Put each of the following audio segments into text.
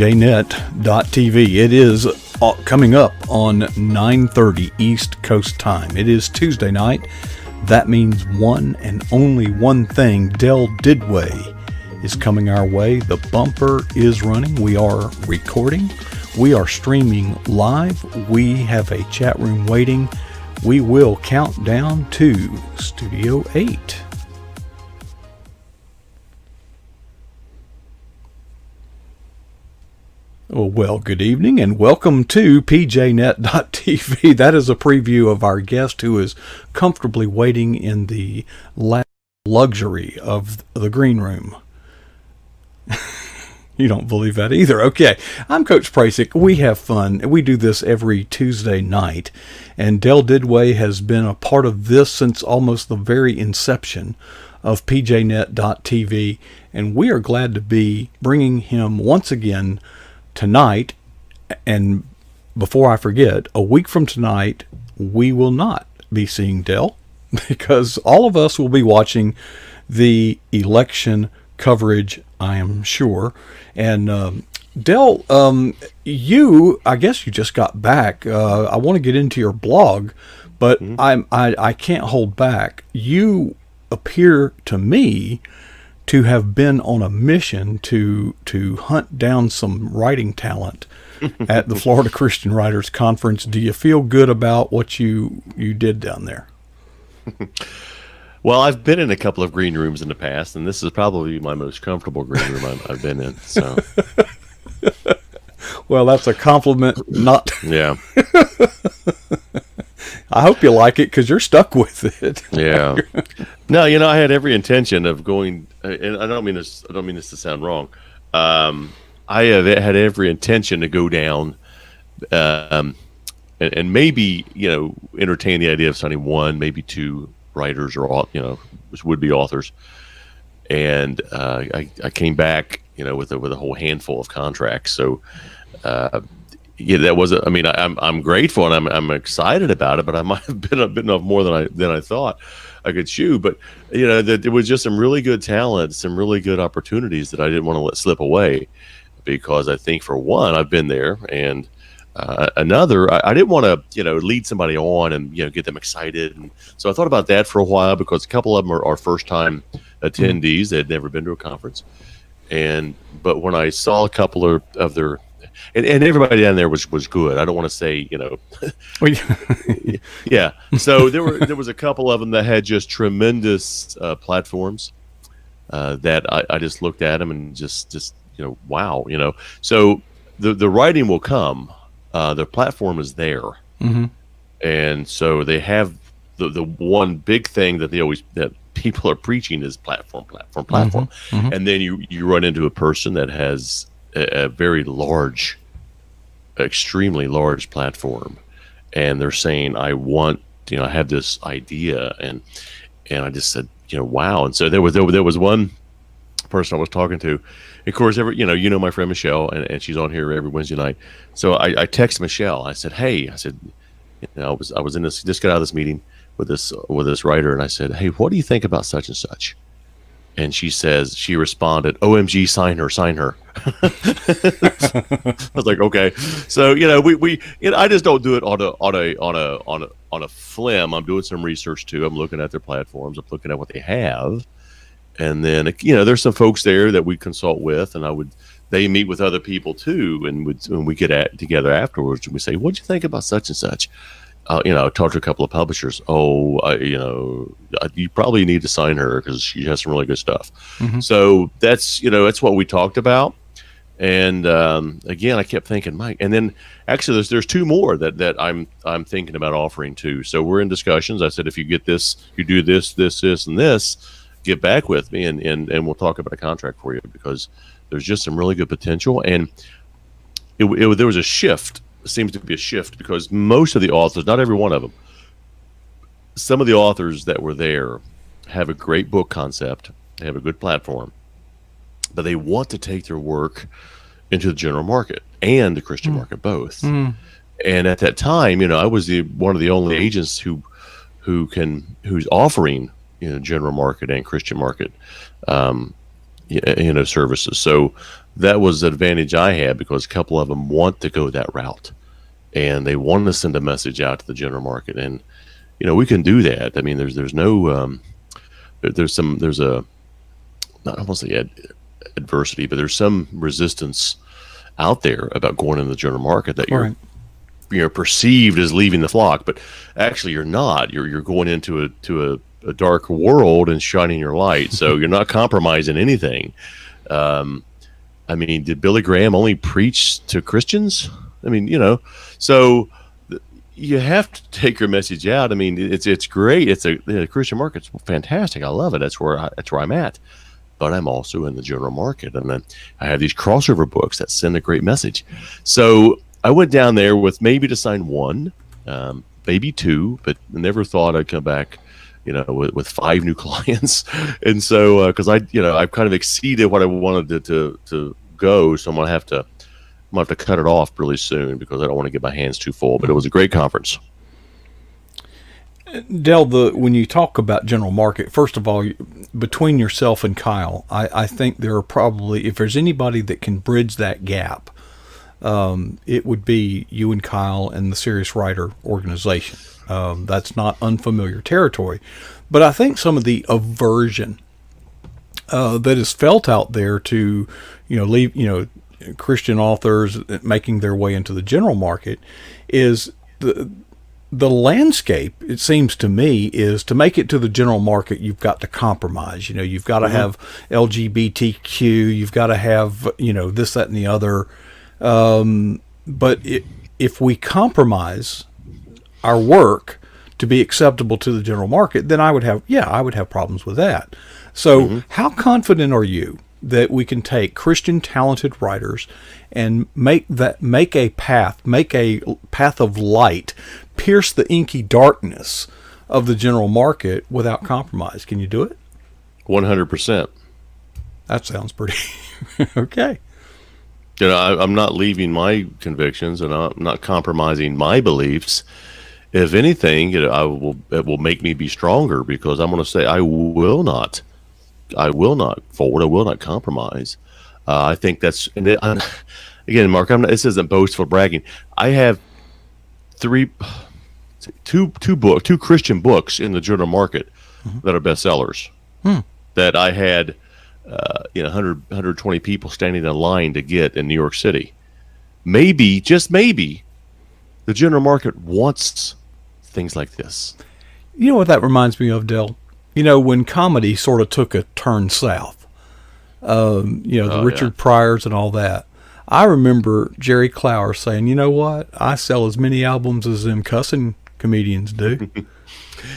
PJnet.tv. It is coming up on 9:30 East Coast time. It is Tuesday night. That means one and only one thing. Del Didway is coming our way. The bumper is running. We are recording. We are streaming live. We have a chat room waiting. We will count down to Studio 8. Well, good evening and welcome to PJnet.tv. That is a preview of our guest who is comfortably waiting in the luxury of the green room. You don't believe that either. Okay, I'm Coach Prasick. We have fun. We do this every Tuesday night, and Del Didway has been a part of this since almost the very inception of PJnet.tv, and we are glad to be bringing him once again tonight. And before I forget, a week from tonight, we will not be seeing Del because all of us will be watching the election coverage, I am sure. And Del, I guess you just got back. I want to get into your blog, but I can't hold back. You appear to me to have been on a mission to hunt down some writing talent at the Florida Christian Writers Conference. Do you feel good about what you did down there? Well, I've been in a couple of green rooms in the past, and this is probably my most comfortable green room I've been in. So, well, that's a compliment. Not yeah. I hope you like it because you're stuck with it. Yeah. No, I had every intention of going, and I don't mean this to sound wrong. I have had every intention to go down, and maybe entertain the idea of signing one, maybe two writers or would-be authors. And I came back, with a whole handful of contracts. So. That wasn't. I mean, I'm grateful and I'm excited about it, but I might have bitten off more than I thought I could chew. But there was just some really good talent, some really good opportunities that I didn't want to let slip away, because I think, for one, I've been there, and another, I didn't want to lead somebody on and get them excited. And so I thought about that for a while, because a couple of them are first time attendees; they had never been to a conference, but when I saw a couple of their and everybody down there was good. I don't want to say, yeah. So there was a couple of them that had just tremendous platforms that I just looked at them and just wow, So the writing will come. The platform is there, and so they have the one big thing that people are preaching is platform, and then you run into a person that has a very large, extremely large platform, and they're saying, I want, I have this idea, and I just said, wow. And so there was one person I was talking to. Of course, my friend Michelle, and she's on here every Wednesday night. So I text Michelle. I said, hey, I was in this, just got out of this meeting with this writer, and I said, hey, what do you think about such and such? And she responded, OMG, sign her. I was like, okay. So, we I just don't do it on a flim. I'm doing some research too. I'm looking at their platforms. I'm looking at what they have. And then, there's some folks there that we consult with, and they meet with other people too. And when we get together afterwards, and we say, what'd you think about such and such? I talked to a couple of publishers. You probably need to sign her because she has some really good stuff. So that's what we talked about. And again, I kept thinking, Mike. And then actually, there's two more that I'm thinking about offering too. So we're in discussions. I said, if you get this, you do this, and this, get back with me, and we'll talk about a contract for you, because there's just some really good potential. And there was a shift. Seems to be a shift, because most of the authors, not every one of them, some of the authors that were there have a great book concept, they have a good platform, but they want to take their work into the general market and the Christian market both. And at that time, I was one of the only agents who's offering general market and Christian market services. So that was the advantage I had, because a couple of them want to go that route, and they want to send a message out to the general market, and we can do that. I mean, there's no there's a, not, I won't say adversity, but there's some resistance out there about going into the general market, that you're perceived as leaving the flock, but actually you're not. You're going into a dark world and shining your light. So you're not compromising anything. I mean, did Billy Graham only preach to Christians? I mean, so you have to take your message out. I mean, it's great. The Christian market's fantastic. I love it. That's where I'm at. But I'm also in the general market, and then I have these crossover books that send a great message. So I went down there with maybe to sign one, maybe two, but never thought I'd come back, with 5 new clients. And so, because I've kind of exceeded what I wanted to go, so I'm gonna have to cut it off really soon, because I don't want to get my hands too full. But it was a great conference. Del, when you talk about general market, first of all, between yourself and Kyle, I think there are probably, if there's anybody that can bridge that gap, it would be you and Kyle and the Serious Writer organization. That's not unfamiliar territory. But I think some of the aversion that is felt out there to, leave, Christian authors making their way into the general market is the landscape, it seems to me, is to make it to the general market, you've got to compromise. You've got to have LGBTQ, you've got to have, this, that, and the other. But if we compromise our work to be acceptable to the general market, then I would have problems with that. So how confident are you that we can take Christian talented writers and make a path of light, pierce the inky darkness of the general market without compromise? Can you do it? 100%. That sounds pretty okay. I'm not leaving my convictions, and I'm not compromising my beliefs. If anything, it will make me be stronger, because I'm going to say I will not forward. I will not compromise. I think that's, again, Mark, this isn't boastful bragging. I have two Christian books in the journal market that are bestsellers. That I had 120 people standing in line to get in New York City. Maybe, just maybe, the general market wants things like this. You know what that reminds me of, Del? When comedy sort of took a turn south, the Richard Pryors and all that. I remember Jerry Clower saying, "You know what? I sell as many albums as them cussing comedians do."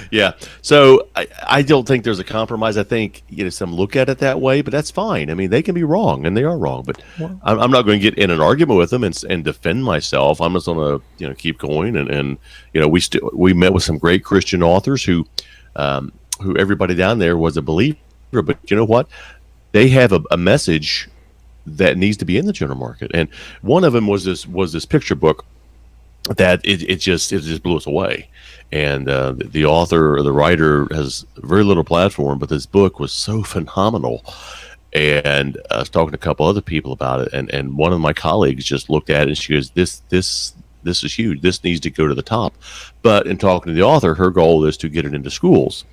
Yeah. So I don't think there's a compromise. I think some look at it that way, but that's fine. I mean, they can be wrong, and they are wrong. But I'm not going to get in an argument with them and defend myself. I'm just going to keep going. And we met with some great Christian authors who everybody down there was a believer. But you know what? They have a message that needs to be in the general market. And one of them was this picture book that it just blew us away. And the author or the writer has very little platform, but this book was so phenomenal. And I was talking to a couple other people about it, and one of my colleagues just looked at it and she goes, "This is huge. This needs to go to the top." But in talking to the author, her goal is to get it into schools.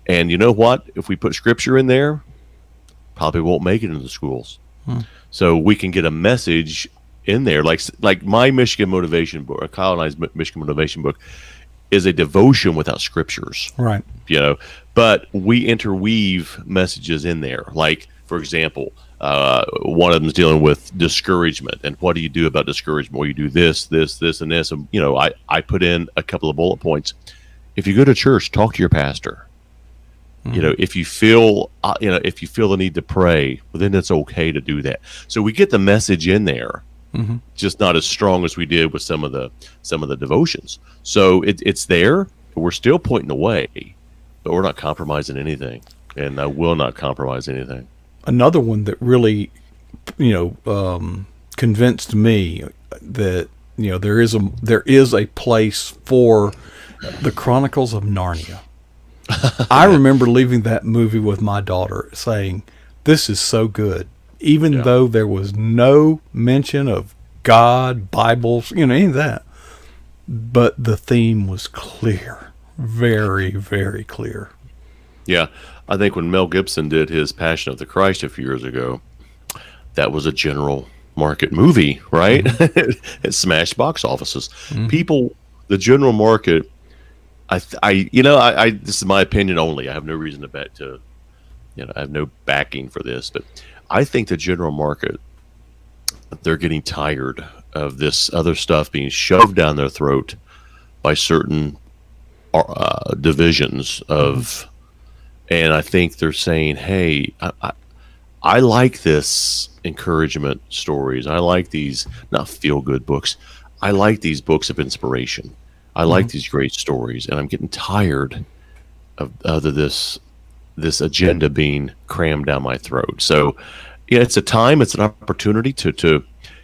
And you know what? If we put scripture in there, probably won't make it into the schools. So we can get a message in there, like my Michigan motivation book, Kyle and I's Michigan motivation book, is a devotion without scriptures, right? But we interweave messages in there. Like, for example, one of them is dealing with discouragement, and what do you do about discouragement? Well, you do this, and this. And I put in a couple of bullet points. If you go to church, talk to your pastor. If you feel the need to pray, well, then it's okay to do that. So we get the message in there. Just not as strong as we did with some of the devotions. So it's there, but we're still pointing the way, but we're not compromising anything, and I will not compromise anything. Another one that really, convinced me that there is a place for the Chronicles of Narnia. I remember leaving that movie with my daughter saying, this is so good. Even Yeah. though there was no mention of God, Bibles, any of that. But the theme was clear. Very, very clear. Yeah. I think when Mel Gibson did his Passion of the Christ a few years ago, that was a general market movie, right? It smashed box offices. People, the general market, I this is my opinion only. I have no reason to bet to, I have no backing for this, but I think the general market, they're getting tired of this other stuff being shoved down their throat by certain divisions of, and I think they're saying, hey, I like this encouragement stories. I like these, not feel good books. I like these books of inspiration. I like these great stories, and I'm getting tired of this agenda being crammed down my throat. So, yeah, it's an opportunity to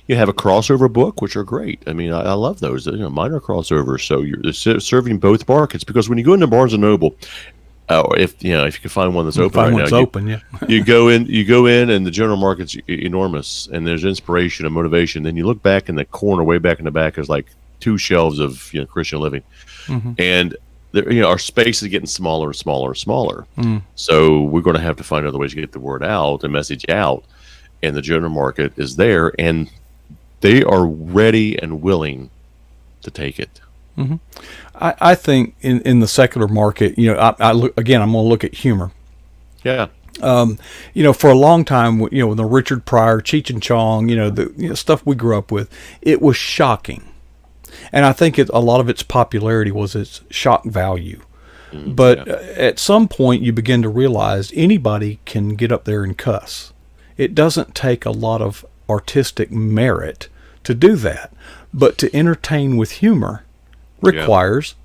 have a crossover book, which are great. I mean, I love those. Mine are crossovers, so you're serving both markets. Because when you go into Barnes and Noble, if you can find one that's open right now, you go in, and the general market's enormous, and there's inspiration and motivation. Then you look back in the corner, way back in the back, there's like 2 shelves of Christian living, and our space is getting smaller and smaller and smaller. So we're going to have to find other ways to get the word out and message out. And the general market is there, and they are ready and willing to take it. I think in the secular market, I look again. I'm going to look at humor. Yeah. For a long time, the Richard Pryor, Cheech and Chong, the stuff we grew up with, it was shocking. And I think a lot of its popularity was its shock value. But at some point, you begin to realize anybody can get up there and cuss. It doesn't take a lot of artistic merit to do that. But to entertain with humor requires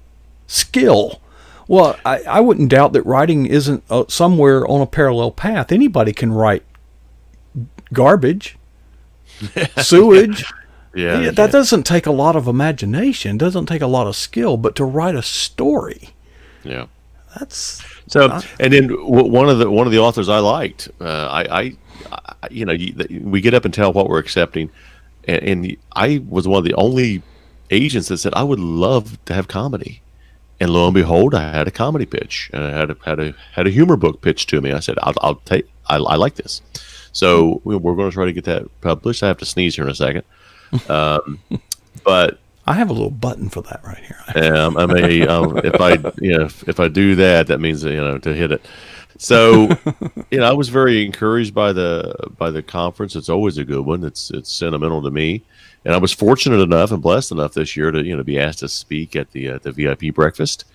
skill. Well, I wouldn't doubt that writing isn't somewhere on a parallel path. Anybody can write garbage, sewage. That doesn't take a lot of imagination, doesn't take a lot of skill, but to write a story. Yeah. That's so. And then one of the authors I liked, we get up and tell what we're accepting, and I was one of the only agents that said I would love to have comedy. And lo and behold, I had a comedy pitch, and I had a humor book pitched to me. I said, I'll take. I like this. So we're going to try to get that published. I have to sneeze here in a second. But I have a little button for that right here. I may if I do that, that means to hit it. So I was very encouraged by the conference. It's always a good one. It's sentimental to me, and I was fortunate enough and blessed enough this year to be asked to speak at the VIP breakfast,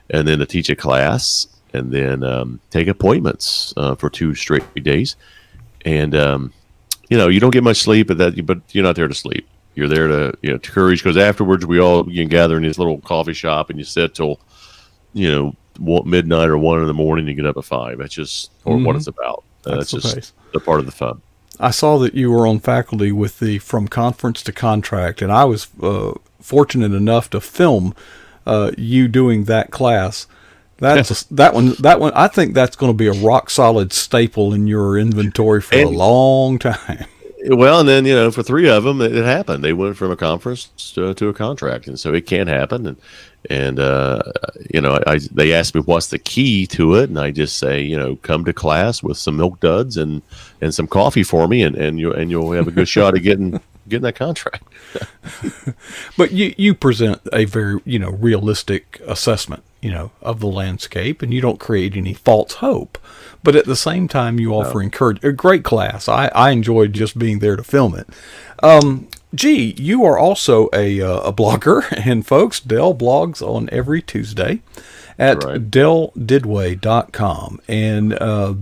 and then to teach a class, and then take appointments for 2 straight days, and you don't get much sleep but you're not there to sleep. You're there to encourage, because afterwards we all gather in this little coffee shop, and you sit till midnight or 1 in the morning. You get up at 5. That's just what it's about. That's just a part of the fun. I saw that you were on faculty with the From Conference to Contract, and I was fortunate enough to film you doing that class. That one. I think that's going to be a rock solid staple in your inventory for a long time. Well, and then for 3 of them, it happened. They went from a conference to a contract, and so it can happen. And they asked me what's the key to it, and I just say, come to class with some Milk Duds and some coffee for me, and you'll have a good shot at getting that contract. But you present a very realistic assessment of the landscape, and you don't create any false hope. But at the same time, you offer a great class. I enjoyed just being there to film it. You are also a blogger, and folks, Del blogs on every Tuesday at deldidway.com. And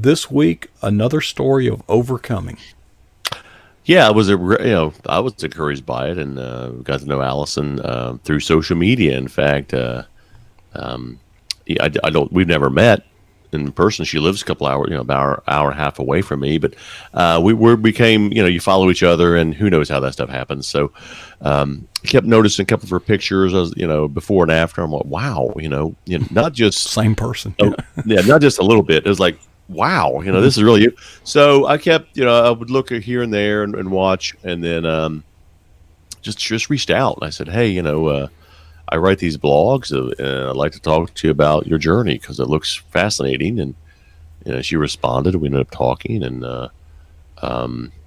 this week, another story of overcoming. Yeah, I was encouraged by it, and got to know Allison through social media. In fact, we've never met in person. She lives a couple hours, about an hour and a half away from me, but we became, you follow each other, and who knows how that stuff happens. So kept noticing a couple of her pictures, before and after. I'm like, wow, not just same person. not just a little bit. It was like wow, this is really. So I kept, I would look at here and there and watch, and then just reached out. I said, hey, I write these blogs, and I'd like to talk to you about your journey because it looks fascinating. And she responded. We ended up talking, and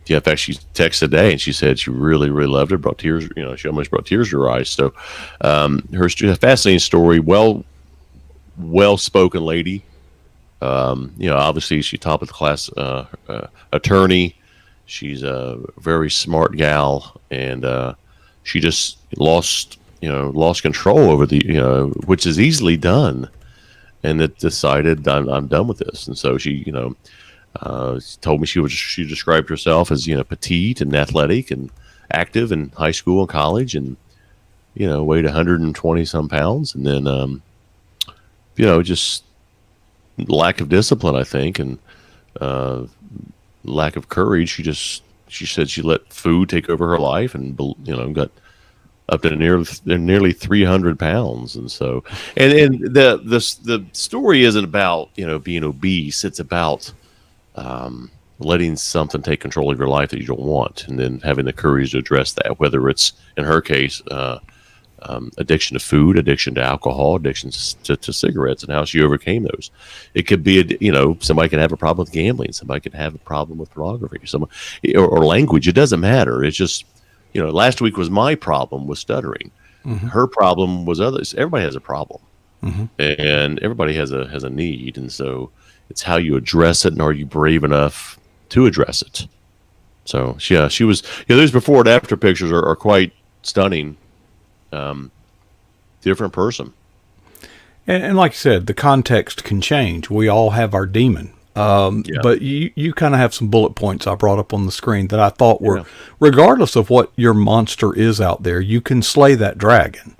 yeah, in fact, she texted today, and she said she really, really loved it. Brought tears. She almost brought tears to her eyes. So, her fascinating story. Well spoken lady. Obviously, she's top of the class attorney. She's a very smart gal, and she just lost control over which is easily done, and it decided I'm done with this. And so she told me she described herself as petite and athletic and active in high school and college, and weighed 120 some pounds, and then just lack of discipline, I think, and lack of courage. She said she let food take over her life, and got up to nearly 300 pounds. And so, and the story isn't about being obese. It's about letting something take control of your life that you don't want, and then having the courage to address that. Whether it's, in her case, addiction to food, addiction to alcohol, addictions to cigarettes, and how she overcame those. It could be, somebody could have a problem with gambling, somebody could have a problem with pornography, or language. It doesn't matter. It's just, last week was my problem with stuttering. Mm-hmm. Her problem was others. Everybody has a problem, mm-hmm. and everybody has a need, and so it's how you address it, and are you brave enough to address it? So yeah, she was. Those before and after pictures are quite stunning. Different person. And like you said, the context can change. We all have our demon. But you kind of have some bullet points I brought up on the screen that I thought were, regardless of what your monster is out there, you can slay that dragon.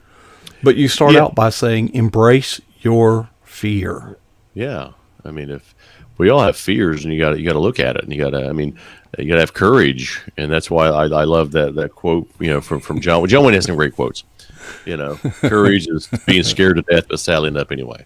But you start out by saying, embrace your fear. Yeah. I mean, if we all have fears, and you got to look at it, and you got to have courage. And that's why I love that quote, from John. John Wayne has some great quotes. Courage is being scared to death, but saddling up anyway.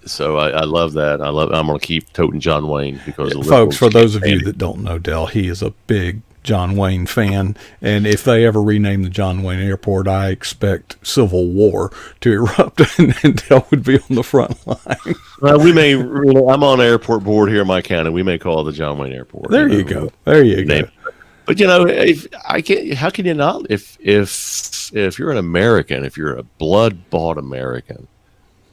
So I love that. I'm going to keep toting John Wayne because folks, for those of you that don't know Del, he is a big John Wayne fan, and if they ever rename the John Wayne Airport, I expect civil war to erupt, and Del would be on the front line. I'm on airport board here in my county. We may call it the John Wayne Airport. There you go. There you go. But how can you not? If you're an American, if you're a blood-bought American,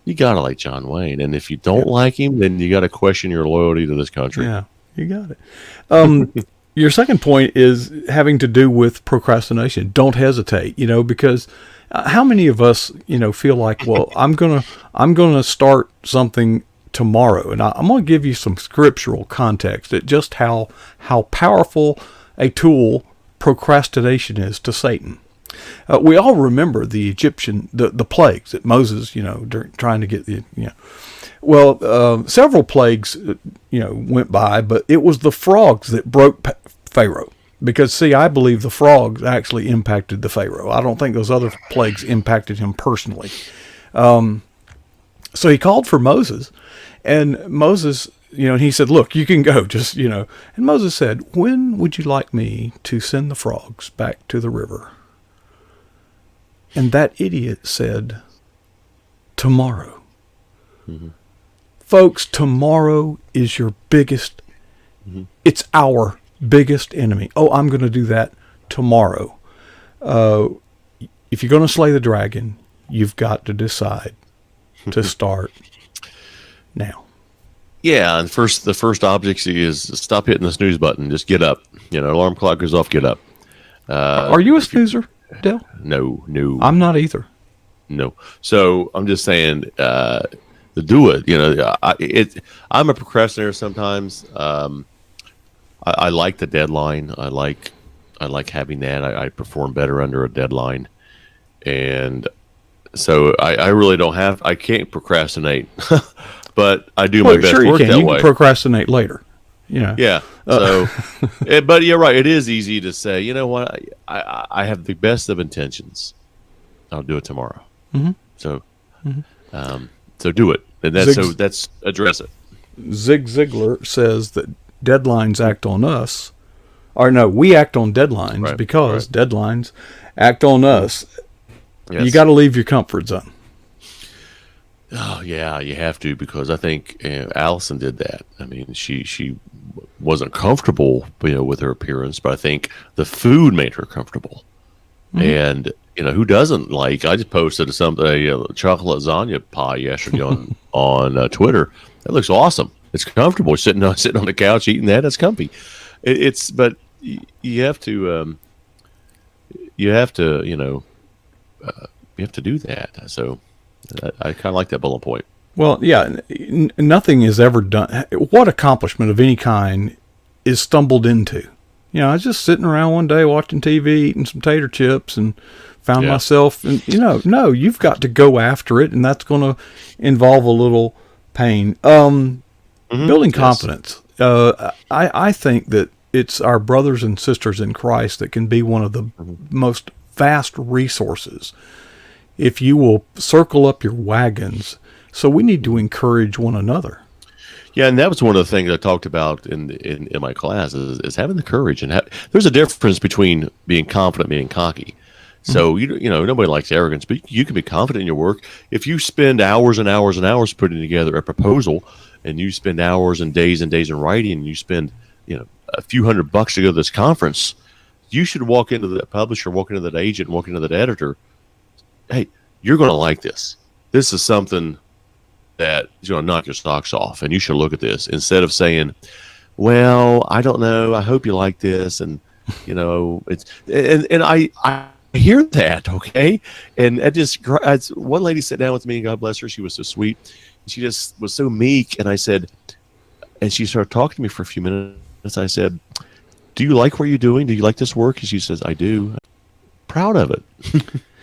you gotta like John Wayne. And if you don't like him, then you got to question your loyalty to this country. Yeah, you got it. Your second point is having to do with procrastination. Don't hesitate. Because how many of us feel like, well, I'm gonna start something tomorrow, and I'm gonna give you some scriptural context at just how powerful a tool procrastination is to Satan. We all remember the Egyptian, the plagues that Moses, trying to get the, Well, several plagues, went by, but it was the frogs that broke Pharaoh. Because, see, I believe the frogs actually impacted the Pharaoh. I don't think those other plagues impacted him personally. So he called for Moses, and Moses, and he said, look, you can go, just, And Moses said, when would you like me to send the frogs back to the river? And that idiot said, tomorrow. Mm-hmm. Folks, tomorrow is your biggest, it's our biggest enemy. Oh, I'm going to do that tomorrow. If you're going to slay the dragon, you've got to decide to start now. Yeah, and the first object is stop hitting the snooze button. Just get up. Alarm clock goes off, get up. Are you a snoozer, Del? No. I'm not either. No. So I'm just saying, the Duduit. I'm a procrastinator sometimes. I like the deadline. I like having that. I perform better under a deadline, and so I really don't have. I can't procrastinate, but I do my best sure work you can. that You way. Can procrastinate later. Yeah. So, but you're right. It is easy to say, you know what? I have the best of intentions. I'll do it tomorrow. Mm-hmm. So do it, and that's address it. Zig Ziglar says that deadlines act on us, or no, we act on deadlines because deadlines act on us. Yes. You got to leave your comfort zone. Oh yeah, you have to, because I think Allison did that. I mean, she wasn't comfortable, with her appearance, but I think the food made her comfortable. And who doesn't like? I just posted something, a chocolate lasagna pie yesterday on Twitter. That looks awesome. It's comfortable. Sitting on the couch eating that. It's comfy. But you have to you have to do that. So I kind of like that bullet point. Well, yeah, nothing is ever done. What accomplishment of any kind is stumbled into? I was just sitting around one day watching TV, eating some tater chips, and found myself, and no, you've got to go after it, and that's going to involve a little pain. Building confidence. I think that it's our brothers and sisters in Christ that can be one of the most vast resources if you will circle up your wagons. So we need to encourage one another. Yeah, and that was one of the things I talked about in my class is having the courage. And there's a difference between being confident and being cocky. So, nobody likes arrogance, but you can be confident in your work. If you spend hours and hours and hours putting together a proposal, and you spend hours and days in writing, and you spend, a few $100 to go to this conference, you should walk into the publisher, walk into that agent, walk into that editor. Hey, you're going to like this. This is something that is going to knock your socks off, and you should look at this, instead of saying, well, I don't know, I hope you like this. And, it's, and I hear that. Okay. And one lady sat down with me, and God bless her, she was so sweet. She just was so meek. And I said, and she started talking to me for a few minutes. I said, do you like what you're doing? Do you like this work? And she says, I do. Proud of it.